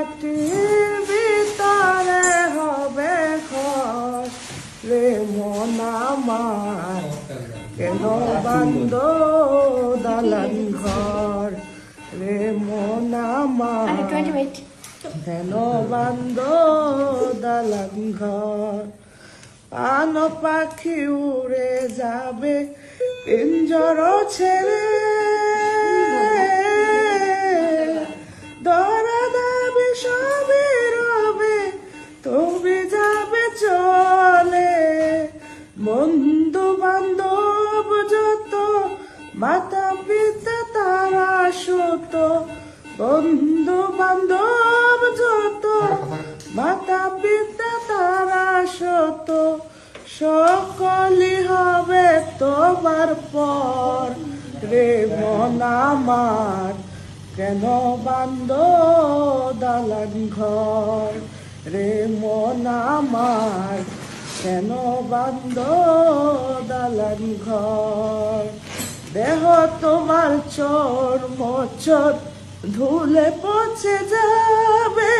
মাটির ভিতরে হবে ঘর রে মন আমার, কেন বান্ধ দালান ঘর রে মন আমার, কেন বান্ধ দালান ঘর। পান পাখি উড়ে যাবে পিঞ্জর ছেড়ে, ধরা দাবি সবই রবে তুমি যাবে চলে। বন্ধু বান্ধব যত মাতা পিতা তারা সুত, বন্ধু বান্ধব যত মাতা পিতা তারা সত, সকলই হবে তোমার পর রে মন আমার, কেন বান্ধ দালান ঘর রে মন আমার, কেন বান্ধ দালান ঘর। দেহ তোমার চোর মোচর ধুলে পচে যাবে,